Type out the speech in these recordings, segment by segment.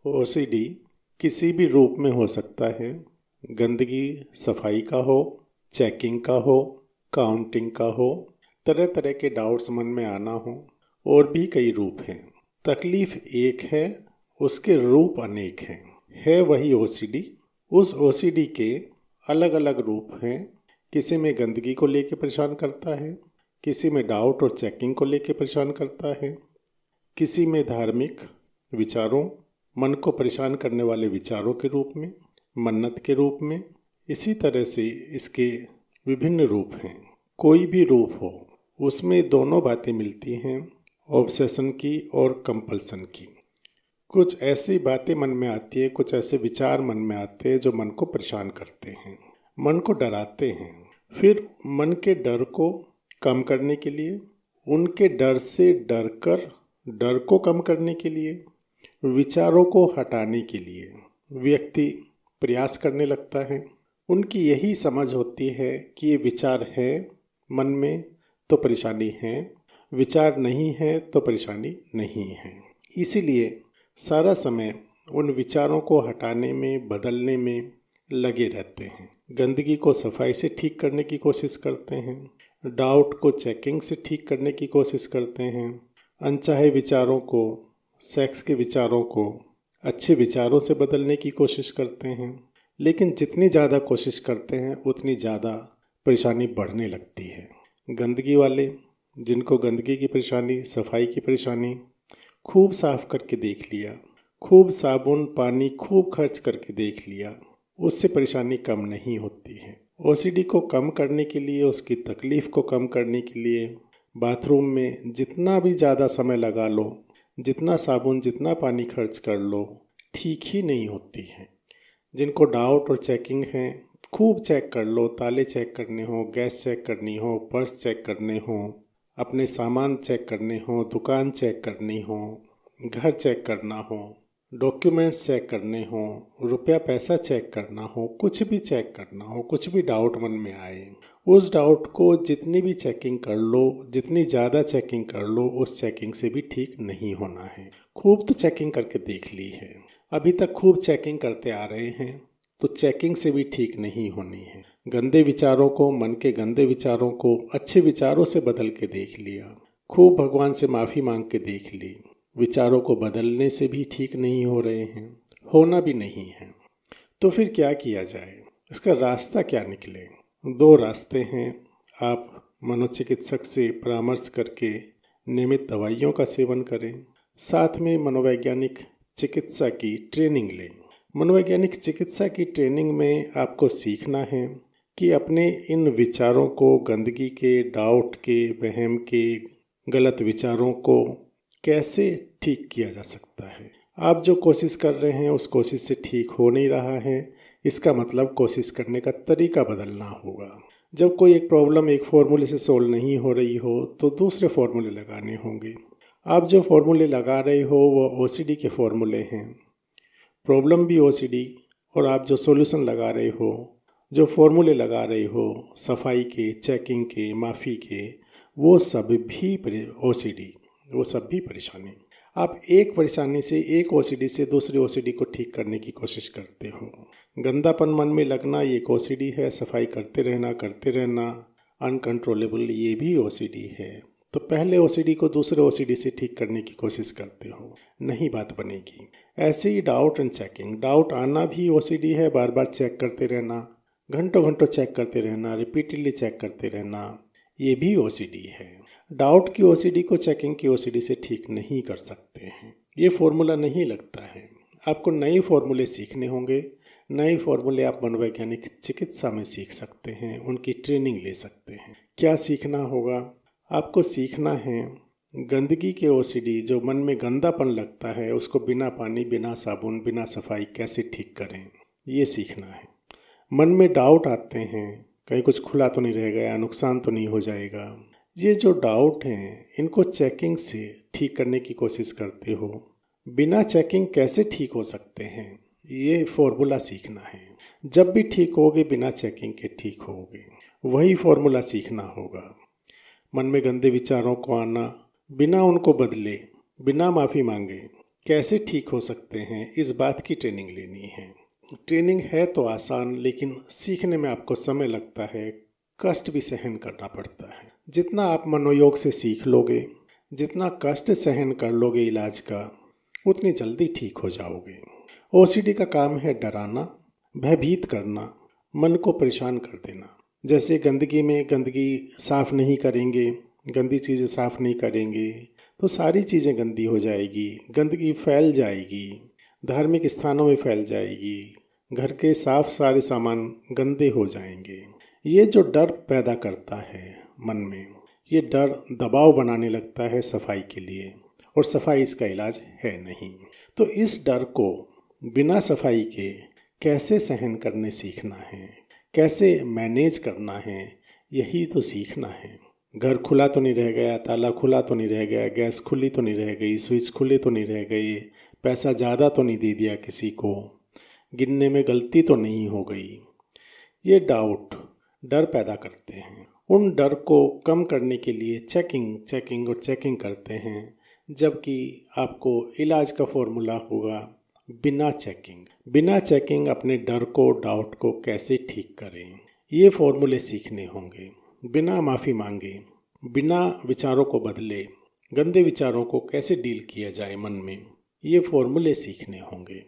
OCD किसी भी रूप में हो सकता है। गंदगी सफाई का हो, चेकिंग का हो, काउंटिंग का हो, तरह तरह के डाउट्स मन में आना हो। और भी कई रूप हैं। तकलीफ एक है, उसके रूप अनेक हैं। है वही ओसीडी। उस ओसीडी के अलग अलग रूप हैं। किसी में गंदगी को लेकर परेशान करता है, किसी में डाउट और चेकिंग को लेकर परेशान करता है, किसी में धार्मिक विचारों, मन को परेशान करने वाले विचारों के रूप में, मन्नत के रूप में। इसी तरह से इसके विभिन्न रूप हैं। कोई भी रूप हो, उसमें दोनों बातें मिलती हैं, ऑब्सेशन की और कंपल्सन की। कुछ ऐसी बातें मन में आती है, कुछ ऐसे विचार मन में आते हैं जो मन को परेशान करते हैं, मन को डराते हैं। फिर मन के डर को कम करने के लिए, उनके डर से डरकर डर को कम करने के लिए, विचारों को हटाने के लिए व्यक्ति प्रयास करने लगता है। उनकी यही समझ होती है कि ये विचार है मन में तो परेशानी है, विचार नहीं है तो परेशानी नहीं है। इसीलिए सारा समय उन विचारों को हटाने में, बदलने में लगे रहते हैं। गंदगी को सफाई से ठीक करने की कोशिश करते हैं, डाउट को चेकिंग से ठीक करने की कोशिश करते हैं, अनचाहे विचारों को, सेक्स के विचारों को अच्छे विचारों से बदलने की कोशिश करते हैं। लेकिन जितनी ज़्यादा कोशिश करते हैं उतनी ज़्यादा परेशानी बढ़ने लगती है। गंदगी वाले, जिनको गंदगी की परेशानी, सफाई की परेशानी, खूब साफ करके देख लिया, खूब साबुन पानी खूब खर्च करके देख लिया, उससे परेशानी कम नहीं होती है। ओसीडी को कम करने के लिए, उसकी तकलीफ़ को कम करने के लिए बाथरूम में जितना भी ज़्यादा समय लगा लो, जितना साबुन जितना पानी खर्च कर लो, ठीक ही नहीं होती है। जिनको डाउट और चेकिंग है, खूब चेक कर लो, ताले चेक करने हो, गैस चेक करनी हो, पर्स चेक करने हो, अपने सामान चेक करने हो, दुकान चेक करनी हो, घर चेक करना हो, डॉक्यूमेंट्स चेक करने हो, रुपया पैसा चेक करना हो, कुछ भी चेक करना हो, कुछ भी डाउट मन में आए, उस डाउट को जितनी भी चेकिंग कर लो, जितनी ज़्यादा चेकिंग कर लो, उस चेकिंग से भी ठीक नहीं होना है। खूब तो चेकिंग करके देख ली है, अभी तक खूब चेकिंग करते आ रहे हैं, तो चेकिंग से भी ठीक नहीं होनी है। गंदे विचारों को, मन के गंदे विचारों को अच्छे विचारों से बदल के देख लिया, खूब भगवान से माफ़ी मांग के देख ली। विचारों को बदलने से भी ठीक नहीं हो रहे हैं, होना भी नहीं है। तो फिर क्या किया जाए, इसका रास्ता क्या निकले? दो रास्ते हैं। आप मनोचिकित्सक से परामर्श करके नियमित दवाइयों का सेवन करें, साथ में मनोवैज्ञानिक चिकित्सा की ट्रेनिंग लें। मनोवैज्ञानिक चिकित्सा की ट्रेनिंग में आपको सीखना है कि अपने इन विचारों को, गंदगी के, डाउट के, वहम के, गलत विचारों को कैसे ठीक किया जा सकता है। आप जो कोशिश कर रहे हैं उस कोशिश से ठीक हो नहीं रहा है, इसका मतलब कोशिश करने का तरीका बदलना होगा। जब कोई एक प्रॉब्लम एक फॉर्मूले से सोल्व नहीं हो रही हो तो दूसरे फॉर्मूले लगाने होंगे। आप जो फॉर्मूले लगा रहे हो वो ओसीडी के फॉर्मूले हैं, प्रॉब्लम भी ओसीडी, और आप जो सॉल्यूशन लगा रहे हो, जो फॉर्मूले लगा रहे हो सफाई के, चेकिंग के, माफ़ी के, वो सब भी ओसीडी, वो सब भी परेशानी। आप एक परेशानी से, एक ओसीडी से दूसरे ओसीडी को ठीक करने की कोशिश करते हो। गंदापन मन में लगना ये एक ओसीडी है, सफाई करते रहना अनकंट्रोलेबल, ये भी ओसीडी है। तो पहले ओसीडी को दूसरे ओसीडी से ठीक करने की कोशिश करते हो, नहीं बात बनेगी। ऐसे ही डाउट एंड चेकिंग, डाउट आना भी ओसीडी है, बार बार चेक करते रहना, घंटों घंटों चेक करते रहना, रिपीटेडली चेक करते रहना, ये भी ओसीडी है। डाउट की ओसीडी को चेकिंग की ओसीडी से ठीक नहीं कर सकते हैं, ये फॉर्मूला नहीं लगता है। आपको नए फॉर्मूले सीखने होंगे। नए फॉर्मूले आप मनोवैज्ञानिक चिकित्सा में सीख सकते हैं, उनकी ट्रेनिंग ले सकते हैं। क्या सीखना होगा? आपको सीखना है गंदगी के ओसीडी, जो मन में गंदापन लगता है, उसको बिना पानी, बिना साबुन, बिना सफाई कैसे ठीक करें, ये सीखना है। मन में डाउट आते हैं, कहीं कुछ खुला तो नहीं रह गया, नुकसान तो नहीं हो जाएगा, ये जो डाउट हैं इनको चेकिंग से ठीक करने की कोशिश करते हो। बिना चेकिंग कैसे ठीक हो सकते हैं, ये फॉर्मूला सीखना है। जब भी ठीक होगे बिना चेकिंग के ठीक होगे, वही फॉर्मूला सीखना होगा। मन में गंदे विचारों को आना, बिना उनको बदले, बिना माफ़ी मांगे, कैसे ठीक हो सकते हैं, इस बात की ट्रेनिंग लेनी है। ट्रेनिंग है तो आसान, लेकिन सीखने में आपको समय लगता है, कष्ट भी सहन करना पड़ता है। जितना आप मनोयोग से सीख लोगे, जितना कष्ट सहन कर लोगे इलाज का, उतनी जल्दी ठीक हो जाओगे। ओसीडी का काम है डराना, भयभीत करना, मन को परेशान कर देना। जैसे गंदगी में गंदगी साफ़ नहीं करेंगे, गंदी चीज़ें साफ़ नहीं करेंगे तो सारी चीज़ें गंदी हो जाएगी, गंदगी फैल जाएगी, धार्मिक स्थानों में फैल जाएगी, घर के साफ सारे सामान गंदे हो जाएंगे। ये जो डर पैदा करता है मन में, ये डर दबाव बनाने लगता है सफाई के लिए, और सफाई इसका इलाज है नहीं। तो इस डर को बिना सफाई के कैसे सहन करने सीखना है, कैसे मैनेज करना है, यही तो सीखना है। घर खुला तो नहीं रह गया, ताला खुला तो नहीं रह गया, गैस खुली तो नहीं रह गई, स्विच खुले तो नहीं रह गए, पैसा ज़्यादा तो नहीं दे दिया किसी को, गिनने में गलती तो नहीं हो गई। ये डाउट डर पैदा करते हैं। उन डर को कम करने के लिए चेकिंग और चेकिंग करते हैं, जबकि आपको इलाज का फॉर्मूला होगा बिना चेकिंग अपने डर को, डाउट को कैसे ठीक करें, ये फॉर्मूले सीखने होंगे। बिना माफ़ी मांगे, बिना विचारों को बदले, गंदे विचारों को कैसे डील किया जाए मन में, ये फॉर्मूले सीखने होंगे।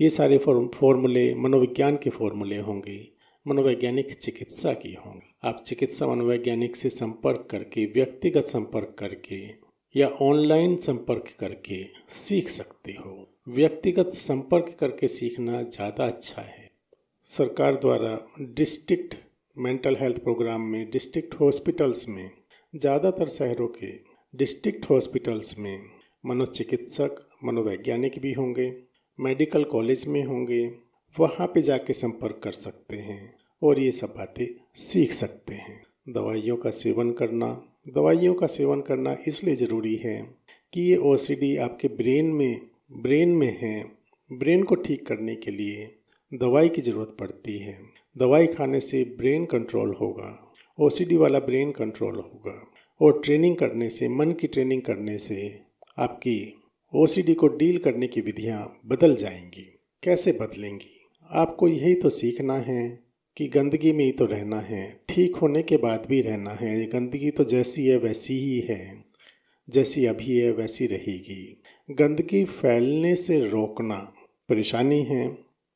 ये सारे फॉर्मूले मनोविज्ञान के फॉर्मूले होंगे, मनोवैज्ञानिक चिकित्सा की होंगे। आप चिकित्सा मनोवैज्ञानिक से संपर्क करके, व्यक्तिगत संपर्क करके या ऑनलाइन संपर्क करके सीख सकते हो। व्यक्तिगत संपर्क करके सीखना ज़्यादा अच्छा है। सरकार द्वारा डिस्ट्रिक्ट मेंटल हेल्थ प्रोग्राम में डिस्ट्रिक्ट हॉस्पिटल्स में, ज़्यादातर शहरों के डिस्ट्रिक्ट हॉस्पिटल्स में मनोचिकित्सक, मनोवैज्ञानिक भी होंगे, मेडिकल कॉलेज में होंगे, वहाँ पे जाके संपर्क कर सकते हैं और ये सब बातें सीख सकते हैं। दवाइयों का सेवन करना इसलिए ज़रूरी है कि ये ओसीडी आपके ब्रेन में है। ब्रेन को ठीक करने के लिए दवाई की ज़रूरत पड़ती है। दवाई खाने से ब्रेन कंट्रोल होगा, ओसीडी वाला ब्रेन कंट्रोल होगा, और ट्रेनिंग करने से, मन की ट्रेनिंग करने से आपकी ओसीडी को डील करने की विधियाँ बदल जाएंगी। कैसे बदलेंगी? आपको यही तो सीखना है कि गंदगी में ही तो रहना है, ठीक होने के बाद भी रहना है। गंदगी तो जैसी है वैसी ही है, जैसी अभी है वैसी रहेगी। गंदगी फैलने से रोकना परेशानी है,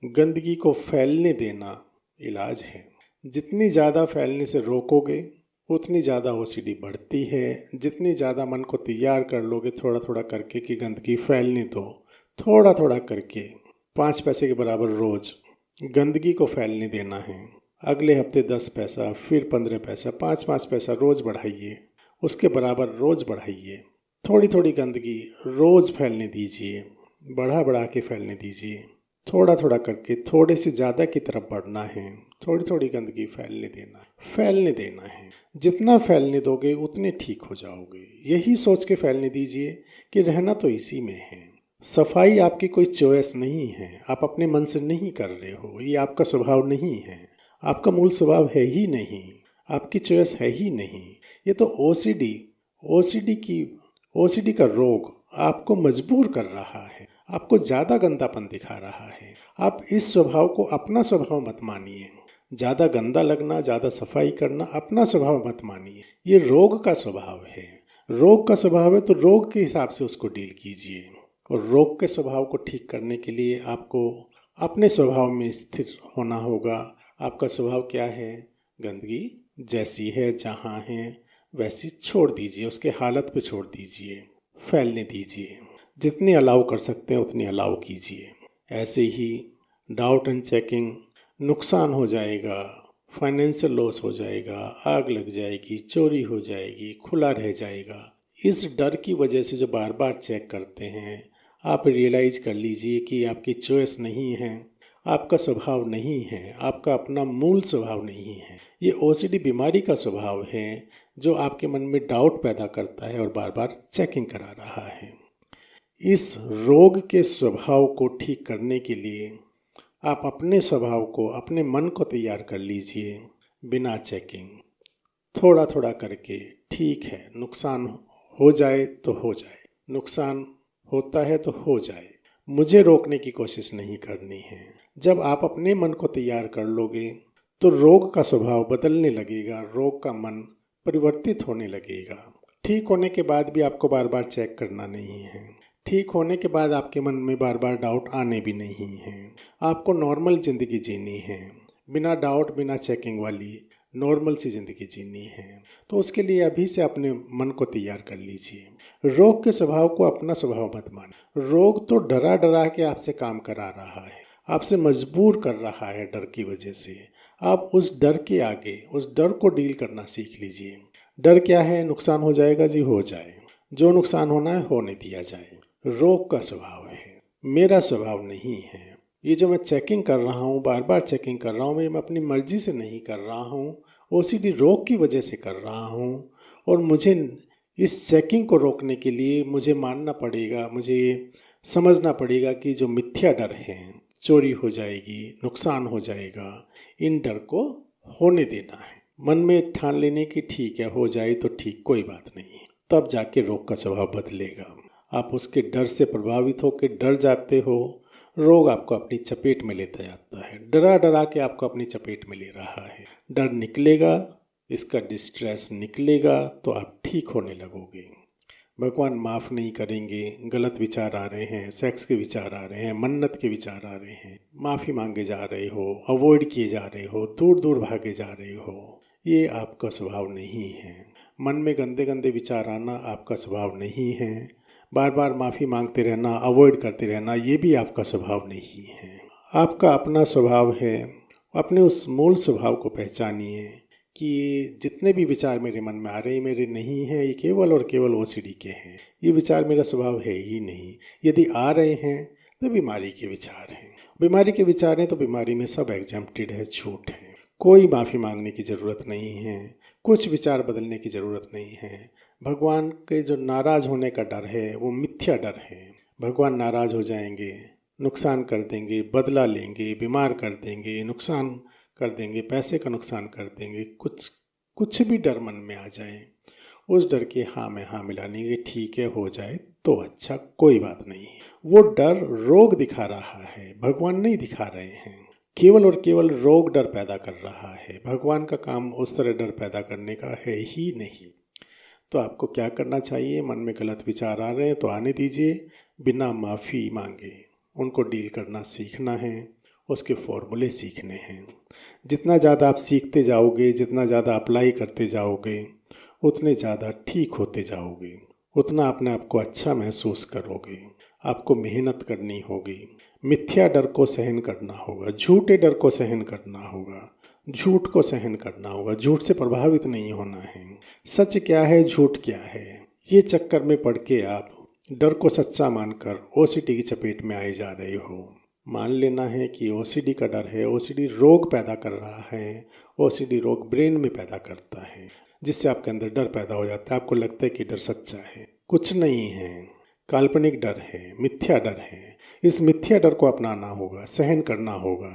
गंदगी को फैलने देना इलाज है। जितनी ज़्यादा फैलने से रोकोगे उतनी ज़्यादा ओसीडी बढ़ती है। जितनी ज़्यादा मन को तैयार कर लोगे थोड़ा थोड़ा करके कि गंदगी फैलने दो, थोड़ा थोड़ा करके 5 पैसे के बराबर रोज़ गंदगी को फैलने देना है। अगले हफ्ते 10 पैसा, फिर 15 पैसा, 5-5 पैसा रोज़ बढ़ाइए, उसके बराबर रोज़ बढ़ाइए। थोड़ी थोड़ी गंदगी रोज़ फैलने दीजिए, बढ़ा के फैलने दीजिए। थोड़ा थोड़ा करके थोड़े से ज़्यादा की तरफ बढ़ना है, थोड़ी थोड़ी गंदगी फैलने देना है। जितना फैलने दोगे उतने ठीक हो जाओगे। यही सोच के फैलने दीजिए कि रहना तो इसी में है। सफाई आपकी कोई चॉइस नहीं है, आप अपने मन से नहीं कर रहे हो, ये आपका स्वभाव नहीं है, आपका मूल स्वभाव है ही नहीं, आपकी चॉइस है ही नहीं। ये तो ओसीडी का रोग आपको मजबूर कर रहा है, आपको ज़्यादा गंदापन दिखा रहा है। आप इस स्वभाव को अपना स्वभाव मत मानिए। ज़्यादा गंदा लगना, ज़्यादा सफाई करना अपना स्वभाव मत मानिए। ये रोग का स्वभाव है। रोग का स्वभाव है तो रोग के हिसाब से उसको डील कीजिए। और रोग के स्वभाव को ठीक करने के लिए आपको अपने स्वभाव में स्थिर होना होगा। आपका स्वभाव क्या है? गंदगी जैसी है, जहाँ है वैसी छोड़ दीजिए, उसके हालत पे छोड़ दीजिए, फैलने दीजिए। जितनी अलाउ कर सकते हैं उतनी अलाउ कीजिए। ऐसे ही डाउट एंड चेकिंग नुकसान हो जाएगा, फाइनेंशियल लॉस हो जाएगा, आग लग जाएगी, चोरी हो जाएगी, खुला रह जाएगा। इस डर की वजह से जो बार बार चेक करते हैं, आप रियलाइज़ कर लीजिए कि आपकी चॉइस नहीं है, आपका स्वभाव नहीं है, आपका अपना मूल स्वभाव नहीं है। ये ओसीडी बीमारी का स्वभाव है जो आपके मन में डाउट पैदा करता है और बार बार चेकिंग करा रहा है। इस रोग के स्वभाव को ठीक करने के लिए आप अपने स्वभाव को, अपने मन को तैयार कर लीजिए बिना चेकिंग, थोड़ा थोड़ा करके। ठीक है, नुकसान हो जाए तो हो जाए, नुकसान होता है तो हो जाए, मुझे रोकने की कोशिश नहीं करनी है। जब आप अपने मन को तैयार कर लोगे तो रोग का स्वभाव बदलने लगेगा, रोग का मन परिवर्तित होने लगेगा। ठीक होने के बाद भी आपको बार बार चेक करना नहीं है। ठीक होने के बाद आपके मन में बार बार डाउट आने भी नहीं हैं। आपको नॉर्मल ज़िंदगी जीनी है, बिना डाउट बिना चेकिंग वाली नॉर्मल सी ज़िंदगी जीनी है। तो उसके लिए अभी से अपने मन को तैयार कर लीजिए। रोग के स्वभाव को अपना स्वभाव मत मानो। रोग तो डरा डरा के आपसे काम करा रहा है, आपसे मजबूर कर रहा है डर की वजह से। आप उस डर के आगे उस डर को डील करना सीख लीजिए। डर क्या है? नुकसान हो जाएगा जी, हो जाए, जो नुकसान होना है होने दिया जाए। रोग का स्वभाव है, मेरा स्वभाव नहीं है। ये जो मैं चेकिंग कर रहा हूँ, बार बार चेकिंग कर रहा हूँ, मैं अपनी मर्जी से नहीं कर रहा हूँ, ओसीडी रोग की वजह से कर रहा हूँ। और मुझे इस चेकिंग को रोकने के लिए मुझे मानना पड़ेगा, मुझे समझना पड़ेगा कि जो मिथ्या डर है, चोरी हो जाएगी, नुकसान हो जाएगा, इन डर को होने देना है। मन में ठान लेने की ठीक है, हो जाए तो ठीक, कोई बात नहीं, तब जाके रोग का स्वभाव बदलेगा। आप उसके डर से प्रभावित होकर डर जाते हो, रोग आपको अपनी चपेट में लेता जाता है, डरा डरा के आपको अपनी चपेट में ले रहा है। डर निकलेगा, इसका डिस्ट्रेस निकलेगा तो आप ठीक होने लगोगे। भगवान माफ़ नहीं करेंगे। गलत विचार आ रहे हैं, सेक्स के विचार आ रहे हैं, मन्नत के विचार आ रहे हैं, माफ़ी मांगे जा रहे हो, अवॉइड किए जा रहे हो, दूर दूर भागे जा रहे हो, ये आपका स्वभाव नहीं है। मन में गंदे गंदे विचार आना आपका स्वभाव नहीं है। बार बार माफ़ी मांगते रहना, अवॉइड करते रहना, ये भी आपका स्वभाव नहीं है। आपका अपना स्वभाव है। अपने उस मूल स्वभाव को पहचानिए कि जितने भी विचार मेरे मन में आ रहे हैं मेरे नहीं हैं, ये केवल और केवल ओसीडी के हैं। ये विचार मेरा स्वभाव है ही नहीं। यदि आ रहे हैं तो बीमारी के विचार हैं। बीमारी के विचार हैं तो बीमारी में सब एग्जेम्प्टेड है, छूट है। कोई माफ़ी मांगने की ज़रूरत नहीं है, कुछ विचार बदलने की ज़रूरत नहीं है। भगवान के जो नाराज़ होने का डर है वो मिथ्या डर है। भगवान नाराज़ हो जाएंगे, नुकसान कर देंगे, बदला लेंगे, बीमार कर देंगे, नुकसान कर देंगे, पैसे का नुकसान कर देंगे, कुछ भी डर मन में आ जाए, उस डर के हाँ में हाँ मिलाने के, ठीक है हो जाए तो अच्छा, कोई बात नहीं। वो डर रोग दिखा रहा है, भगवान नहीं दिखा रहे हैं। केवल और केवल रोग डर पैदा कर रहा है। भगवान का काम उस तरह डर पैदा करने का है ही नहीं। तो आपको क्या करना चाहिए? मन में गलत विचार आ रहे हैं तो आने दीजिए, बिना माफ़ी मांगे उनको डील करना सीखना है, उसके फॉर्मूले सीखने हैं। जितना ज़्यादा आप सीखते जाओगे, जितना ज़्यादा अप्लाई करते जाओगे, उतने ज़्यादा ठीक होते जाओगे, उतना अपने आप को अच्छा महसूस करोगे। आपको मेहनत करनी होगी, मिथ्या डर को सहन करना होगा, झूठे डर को सहन करना होगा, झूठ को सहन करना होगा। झूठ से प्रभावित नहीं होना है। सच क्या है, झूठ क्या है, ये चक्कर में पड़ के आप डर को सच्चा मानकर ओसीडी की चपेट में आए जा रहे हो। मान लेना है कि ओसीडी का डर है, ओसीडी रोग पैदा कर रहा है, ओसीडी रोग ब्रेन में पैदा करता है, जिससे आपके अंदर डर पैदा हो जाता है। आपको लगता है कि डर सच्चा है, कुछ नहीं है, काल्पनिक डर है, मिथ्या डर है। इस मिथ्या डर को अपनाना होगा, सहन करना होगा।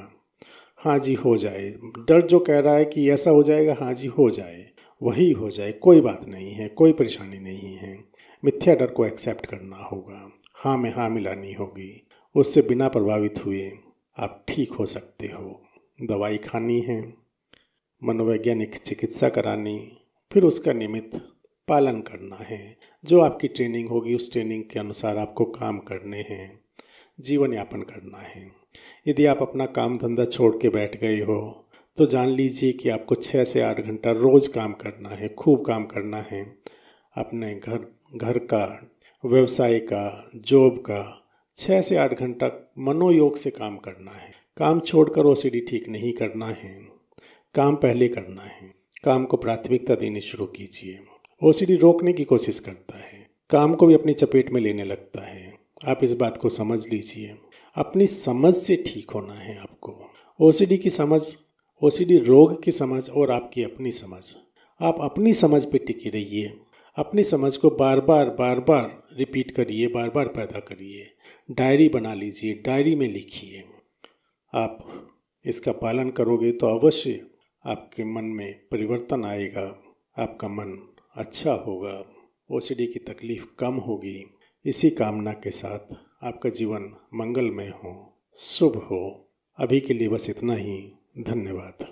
हाँ जी हो जाए, डर जो कह रहा है कि ऐसा हो जाएगा, हाँ जी हो जाए, वही हो जाए, कोई बात नहीं है, कोई परेशानी नहीं है। मिथ्या डर को एक्सेप्ट करना होगा, हाँ में हाँ मिलानी होगी, उससे बिना प्रभावित हुए आप ठीक हो सकते हो। दवाई खानी है, मनोवैज्ञानिक चिकित्सा करानी, फिर उसका नियमित पालन करना है। जो आपकी ट्रेनिंग होगी उस ट्रेनिंग के अनुसार आपको काम करने हैं, जीवन यापन करना है। यदि आप अपना काम धंधा छोड़ के बैठ गए हो तो जान लीजिए कि आपको 6 से 8 घंटा रोज़ काम करना है, खूब काम करना है। अपने घर का, व्यवसाय का, जॉब का 6 से 8 घंटा मनोयोग से काम करना है। काम छोड़कर ओसीडी ठीक नहीं करना है, काम पहले करना है। काम को प्राथमिकता देनी शुरू कीजिए। ओसीडी रोकने की कोशिश करता है, काम को भी अपनी चपेट में लेने लगता है। आप इस बात को समझ लीजिए। अपनी समझ से ठीक होना है आपको। ओसीडी की समझ, ओसीडी रोग की समझ और आपकी अपनी समझ। आप अपनी समझ पे टिके रहिए। अपनी समझ को बार बार रिपीट करिए, बार बार पैदा करिए। डायरी बना लीजिए, डायरी में लिखिए। आप इसका पालन करोगे तो अवश्य आपके मन में परिवर्तन आएगा, आपका मन अच्छा होगा, ओसीडी की तकलीफ़ कम होगी, इसी कामना के साथ आपका जीवन मंगलमय हो, शुभ हो। अभी के लिए बस इतना ही। धन्यवाद।